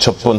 56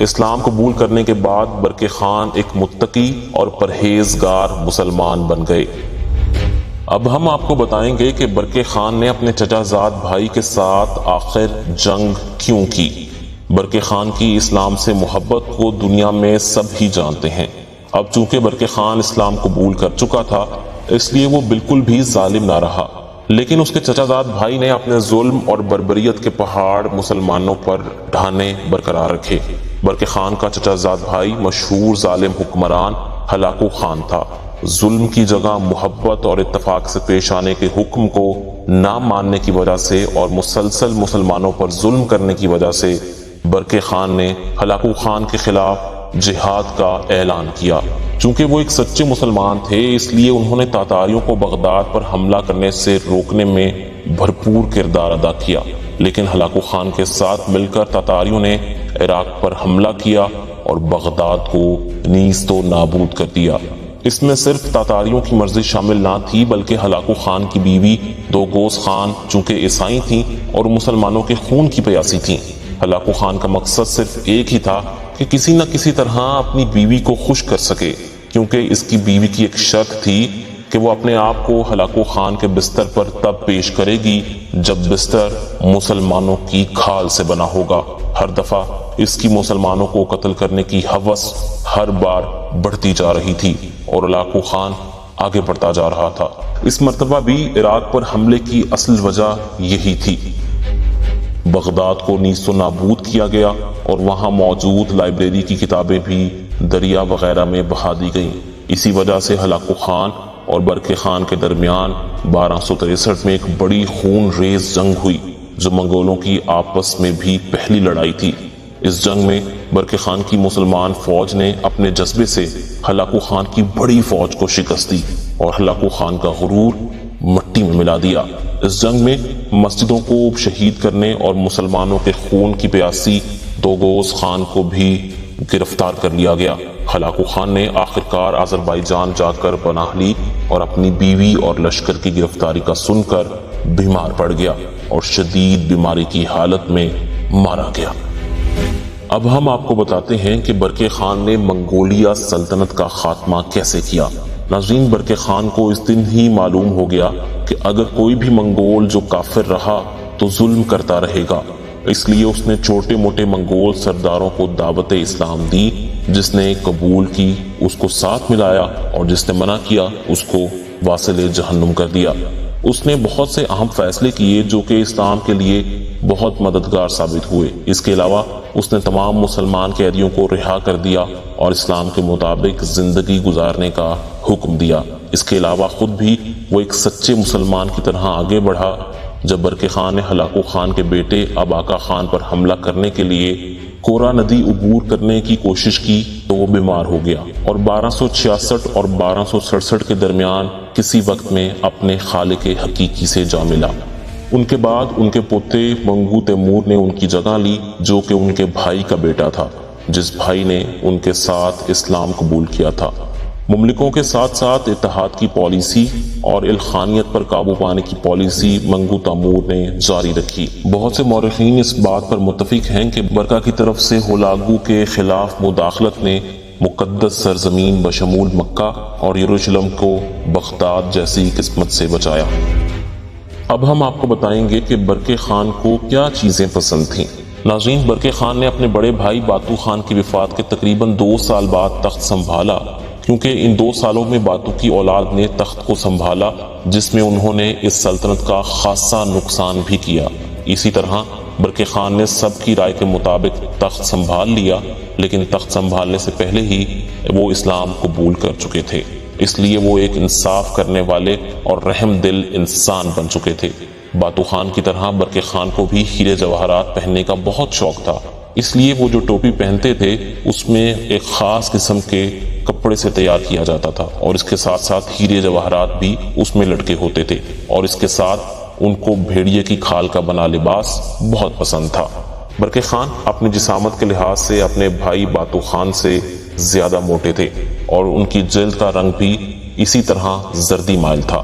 اسلام قبول کرنے کے بعد برقع خان ایک متقی اور پرہیزگار مسلمان بن گئے۔ اب ہم آپ کو بتائیں گے کہ برقع خان نے اپنے چچا زاد بھائی کے ساتھ آخر جنگ کیوں کی۔ برقع خان کی اسلام سے محبت کو دنیا میں سب ہی جانتے ہیں۔ اب چونکہ برقع خان اسلام قبول کر چکا تھا اس لیے وہ بالکل بھی ظالم نہ رہا، لیکن اس کے چچا زاد بھائی نے اپنے ظلم اور بربریت کے پہاڑ مسلمانوں پر ڈھانے برقرار رکھے۔ برقع خان کا چچا زاد بھائی مشہور ظالم حکمران ہلاکو خان تھا۔ ظلم کی جگہ محبت اور اتفاق سے پیش آنے کے حکم کو نہ ماننے کی وجہ سے اور مسلسل مسلمانوں پر ظلم کرنے کی وجہ سے برقع خان نے ہلاکو خان کے خلاف جہاد کا اعلان کیا۔ چونکہ وہ ایک سچے مسلمان تھے اس لیے انہوں نے تاتاریوں کو بغداد پر حملہ کرنے سے روکنے میں بھرپور کردار ادا کیا، لیکن ہلاکو خان کے ساتھ مل کر تاتاریوں نے عراق پر حملہ کیا اور بغداد کو نیست و نابود کر دیا۔ اس میں صرف تاتاریوں کی مرضی شامل نہ تھی بلکہ ہلاکو خان کی بیوی دوگوس خان چونکہ عیسائی تھیں اور مسلمانوں کے خون کی پیاسی تھیں۔ ہلاکو خان کا مقصد صرف ایک ہی تھا کہ کسی نہ کسی طرح اپنی بیوی کو خوش کر سکے، کیونکہ اس کی بیوی کی ایک شرط تھی کہ وہ اپنے آپ کو ہلاکو خان کے بستر پر تب پیش کرے گی جب بستر مسلمانوں کی کھال سے بنا ہوگا۔ ہر دفعہ اس کی مسلمانوں کو قتل کرنے کی ہوس ہر بار بڑھتی جا رہی تھی اور ہلاکو خان آگے بڑھتا جا رہا تھا۔ اس مرتبہ بھی عراق پر حملے کی اصل وجہ یہی تھی۔ بغداد کو نیست و نابود کیا گیا اور وہاں موجود لائبریری کی کتابیں بھی دریا وغیرہ میں بہا دی گئیں۔ اسی وجہ سے ہلاکو خان اور برقع خان کے درمیان 1263 میں ایک بڑی خون ریز جنگ ہوئی جو منگولوں کی آپس میں بھی پہلی لڑائی تھی۔ اس جنگ میں برقع خان کی مسلمان فوج نے اپنے جذبے سے ہلاکو خان کی بڑی فوج کو شکست دی اور ہلاکو خان کا غرور مٹی میں ملا دیا۔ اس جنگ میں مسجدوں کو شہید کرنے اور مسلمانوں کے خون کی پیاسی دوگوس خان کو بھی گرفتار کر لیا گیا۔ ہلاکو خان نے آخرکار آذربائیجان جا کر پناہ لی اور اپنی بیوی اور لشکر کی گرفتاری کا سن کر بیمار پڑ گیا اور شدید بیماری کی حالت میں مارا گیا۔ اب ہم آپ کو بتاتے ہیں کہ برقع خان نے منگولیا سلطنت کا خاتمہ کیسے کیا۔ ناظرین، برقع خان کو اس دن ہی معلوم ہو گیا کہ اگر کوئی بھی منگول جو کافر رہا تو ظلم کرتا رہے گا، اس لیے اس نے چھوٹے موٹے منگول سرداروں کو دعوت اسلام دی۔ جس نے قبول کی اس کو ساتھ ملایا اور جس نے منع کیا اس کو واصل جہنم کر دیا۔ اس نے بہت سے اہم فیصلے کیے جو کہ اسلام کے لیے بہت مددگار ثابت ہوئے۔ اس کے علاوہ اس نے تمام مسلمان قیدیوں کو رہا کر دیا اور اسلام کے مطابق زندگی گزارنے کا حکم دیا۔ اس کے علاوہ خود بھی وہ ایک سچے مسلمان کی طرح آگے بڑھا۔ جب برقع خان نے ہلاکو خان کے بیٹے اباقا خان پر حملہ کرنے کے لیے کورا ندی عبور کرنے کی کوشش کی تو وہ بیمار ہو گیا اور 1266 اور 1267 کے درمیان کسی وقت میں اپنے خالق حقیقی سے جا ملا۔ ان کے بعد ان کے پوتے منگو تیمور نے ان کی جگہ لی جو کہ ان کے بھائی کا بیٹا تھا، جس بھائی نے ان کے ساتھ اسلام قبول کیا تھا۔ مملکوں کے ساتھ ساتھ اتحاد کی پالیسی اور الخانیت پر قابو پانے کی پالیسی منگو تیمور نے جاری رکھی۔ بہت سے مورخین اس بات پر متفق ہیں کہ برقع کی طرف سے ہولاگو کے خلاف مداخلت نے مقدس سرزمین بشمول مکہ اور یروشلم کو بغداد جیسی قسمت سے بچایا۔ اب ہم آپ کو بتائیں گے کہ برقع خان کو کیا چیزیں پسند تھیں۔ ناظرین، برقع خان نے اپنے بڑے بھائی باتو خان کی وفات کے تقریباً 2 سال بعد تخت سنبھالا، کیونکہ ان 2 سالوں میں باتو کی اولاد نے تخت کو سنبھالا جس میں انہوں نے اس سلطنت کا خاصا نقصان بھی کیا۔ اسی طرح برقع خان نے سب کی رائے کے مطابق تخت سنبھال لیا، لیکن تخت سنبھالنے سے پہلے ہی وہ اسلام قبول کر چکے تھے، اس لیے وہ ایک انصاف کرنے والے اور رحم دل انسان بن چکے تھے۔ باتو خان کی طرح برقع خان کو بھی ہیرے جواہرات پہننے کا بہت شوق تھا، اس لیے وہ جو ٹوپی پہنتے تھے اس میں ایک خاص قسم کے کپڑے سے تیار کیا جاتا تھا اور اس کے ساتھ ساتھ ہیرے جواہرات بھی اس میں لٹکے ہوتے تھے، اور اس کے ساتھ ان کو بھیڑیے کی کھال کا بنا لباس بہت پسند تھا۔ برقع خان اپنی جسامت کے لحاظ سے اپنے بھائی باتو خان سے زیادہ موٹے تھے اور ان کی جلد کا رنگ بھی اسی طرح زردی مائل تھا۔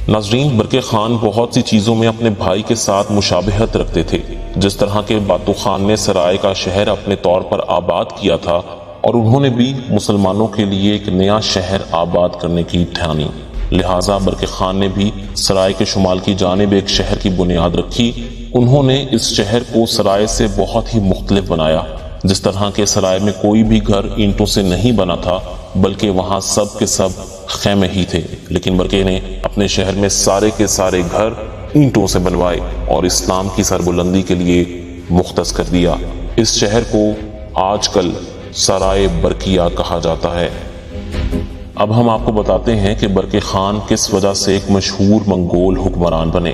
ناظرین، برقع خان بہت سی چیزوں میں اپنے بھائی کے ساتھ مشابہت رکھتے تھے، جس طرح کے باتو خان نے سرائے کا شہر اپنے طور پر آباد کیا تھا، اور انہوں نے بھی مسلمانوں کے لیے ایک نیا شہر آباد کرنے کی ٹھانی۔ لہٰذا برقع خان نے بھی سرائے کے شمال کی جانب ایک شہر کی بنیاد رکھی۔ انہوں نے اس شہر کو سرائے سے بہت ہی مختلف بنایا، جس طرح کے سرائے میں کوئی بھی گھر اینٹوں سے نہیں بنا تھا، بلکہ وہاں سب کے سب خیمے ہی تھے، لیکن برقع نے اپنے شہر میں سارے کے سارے گھر اینٹوں سے بنوائے اور اسلام کی سربلندی کے لیے مختص کر دیا۔ اس شہر کو آج کل سرائے برقیہ کہا جاتا ہے۔ اب ہم آپ کو بتاتے ہیں کہ برقع خان کس وجہ سے ایک مشہور منگول حکمران بنے۔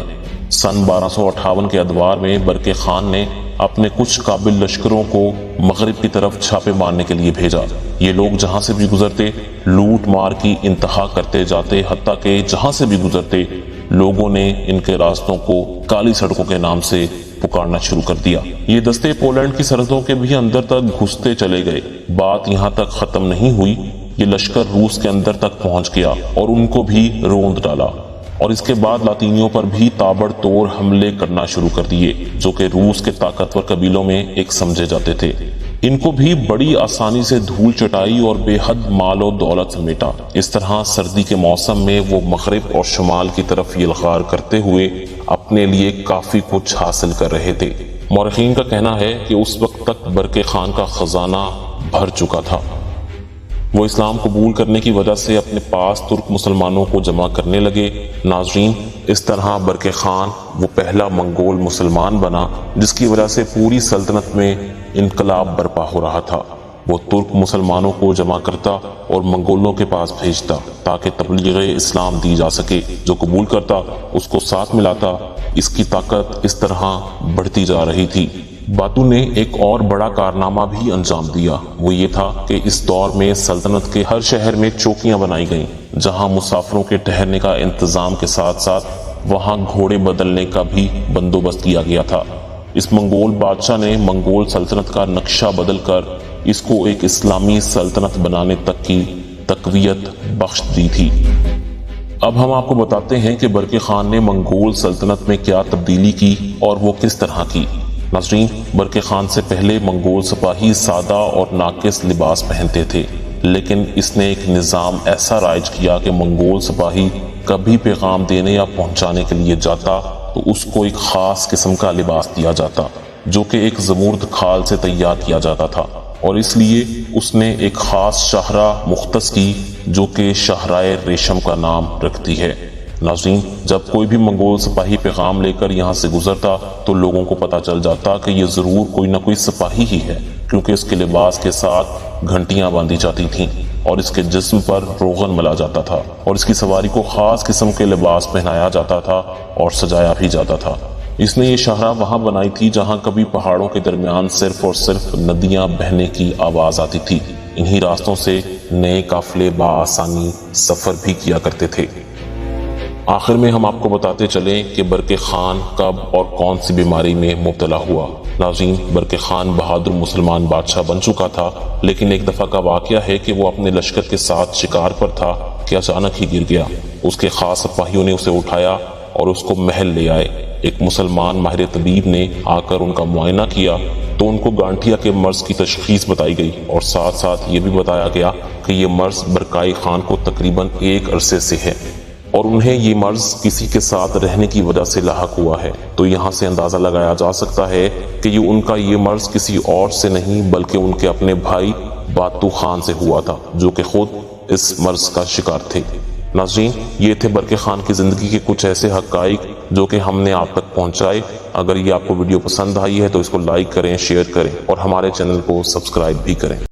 سن 1258 کے ادوار میں برقع خان نے اپنے کچھ قابل لشکروں کو مغرب کی طرف چھاپے مارنے کے لیے بھیجا۔ یہ لوگ جہاں سے بھی گزرتے لوٹ مار کی انتہا کرتے جاتے، حتیٰ کہ جہاں سے بھی گزرتے لوگوں نے ان کے راستوں کو کالی سڑکوں کے نام سے پکارنا شروع کر دیا۔ یہ دستے پولینڈ کی سرحدوں کے بھی اندر تک گھستے چلے گئے۔ بات یہاں تک ختم نہیں ہوئی، یہ لشکر روس کے اندر تک پہنچ گیا اور ان کو بھی روند ڈالا، اور اس کے بعد لاطینیوں پر بھی تابڑ توڑ حملے کرنا شروع کر دیے، جو کہ روس کے طاقتور قبیلوں میں ایک سمجھے جاتے تھے۔ ان کو بھی بڑی آسانی سے دھول چٹائی اور بے حد مال و دولت سمیٹا۔ اس طرح سردی کے موسم میں وہ مغرب اور شمال کی طرف یلغار کرتے ہوئے اپنے لیے کافی کچھ حاصل کر رہے تھے۔ مورخین کا کہنا ہے کہ اس وقت تک برقع خان کا خزانہ بھر چکا تھا۔ وہ اسلام قبول کرنے کی وجہ سے اپنے پاس ترک مسلمانوں کو جمع کرنے لگے۔ ناظرین، اس طرح برقع خان وہ پہلا منگول مسلمان بنا جس کی وجہ سے پوری سلطنت میں انقلاب برپا ہو رہا تھا۔ وہ ترک مسلمانوں کو جمع کرتا اور منگولوں کے پاس بھیجتا تاکہ تبلیغ اسلام دی جا سکے۔ جو قبول کرتا اس کو ساتھ ملاتا۔ اس کی طاقت اس طرح بڑھتی جا رہی تھی۔ باتو نے ایک اور بڑا کارنامہ بھی انجام دیا، وہ یہ تھا کہ اس دور میں سلطنت کے ہر شہر میں چوکیاں بنائی گئیں، جہاں مسافروں کے ٹھہرنے کا انتظام کے ساتھ ساتھ وہاں گھوڑے بدلنے کا بھی بندوبست کیا گیا تھا۔ اس منگول بادشاہ نے منگول سلطنت کا نقشہ بدل کر اس کو ایک اسلامی سلطنت بنانے تک کی تقویت بخش دی تھی۔ اب ہم آپ کو بتاتے ہیں کہ برقع خان نے منگول سلطنت میں کیا تبدیلی کی اور وہ کس طرح کی۔ ناظرین، برقع خان سے پہلے منگول سپاہی سادہ اور ناقص لباس پہنتے تھے، لیکن اس نے ایک نظام ایسا رائج کیا کہ منگول سپاہی کبھی پیغام دینے یا پہنچانے کے لیے جاتا تو اس کو ایک خاص قسم کا لباس دیا جاتا، جو کہ ایک زمرد کھال سے تیار کیا جاتا تھا، اور اس لیے اس نے ایک خاص شاہراہ مختص کی جو کہ شاہراہ ریشم کا نام رکھتی ہے۔ ناظرین، جب کوئی بھی منگول سپاہی پیغام لے کر یہاں سے گزرتا تو لوگوں کو پتہ چل جاتا کہ یہ ضرور کوئی نہ کوئی سپاہی ہی ہے، کیونکہ اس کے لباس کے ساتھ گھنٹیاں باندھی جاتی تھیں اور اس کے جسم پر روغن ملا جاتا تھا، اور اس کی سواری کو خاص قسم کے لباس پہنایا جاتا تھا اور سجایا بھی جاتا تھا۔ اس نے یہ شاہراہ وہاں بنائی تھی جہاں کبھی پہاڑوں کے درمیان صرف اور صرف ندیاں بہنے کی آواز آتی تھی۔ انہی راستوں سے نئے قافلے بآسانی سفر بھی کیا کرتے تھے۔ آخر میں ہم آپ کو بتاتے چلیں کہ برقع خان کب اور کون سی بیماری میں مبتلا ہوا۔ ناظرین، برقع خان بہادر مسلمان بادشاہ بن چکا تھا، لیکن ایک دفعہ کا واقعہ ہے کہ وہ اپنے لشکر کے ساتھ شکار پر تھا کہ اچانک ہی گر گیا۔ اس کے خاص سپاہیوں نے اسے اٹھایا اور اس کو محل لے آئے۔ ایک مسلمان ماہر طبیب نے آ کر ان کا معائنہ کیا تو ان کو گانٹھیا کے مرض کی تشخیص بتائی گئی، اور ساتھ ساتھ یہ بھی بتایا گیا کہ یہ مرض برقع خان کو تقریباً 1 عرصے سے ہے، اور انہیں یہ مرض کسی کے ساتھ رہنے کی وجہ سے لاحق ہوا ہے۔ تو یہاں سے اندازہ لگایا جا سکتا ہے کہ ان کا یہ مرض کسی اور سے نہیں بلکہ ان کے اپنے بھائی باتو خان سے ہوا تھا، جو کہ خود اس مرض کا شکار تھے۔ ناظرین، یہ تھے برقع خان کی زندگی کے کچھ ایسے حقائق جو کہ ہم نے آپ تک پہنچائے۔ اگر یہ آپ کو ویڈیو پسند آئی ہے تو اس کو لائک کریں، شیئر کریں اور ہمارے چینل کو سبسکرائب بھی کریں۔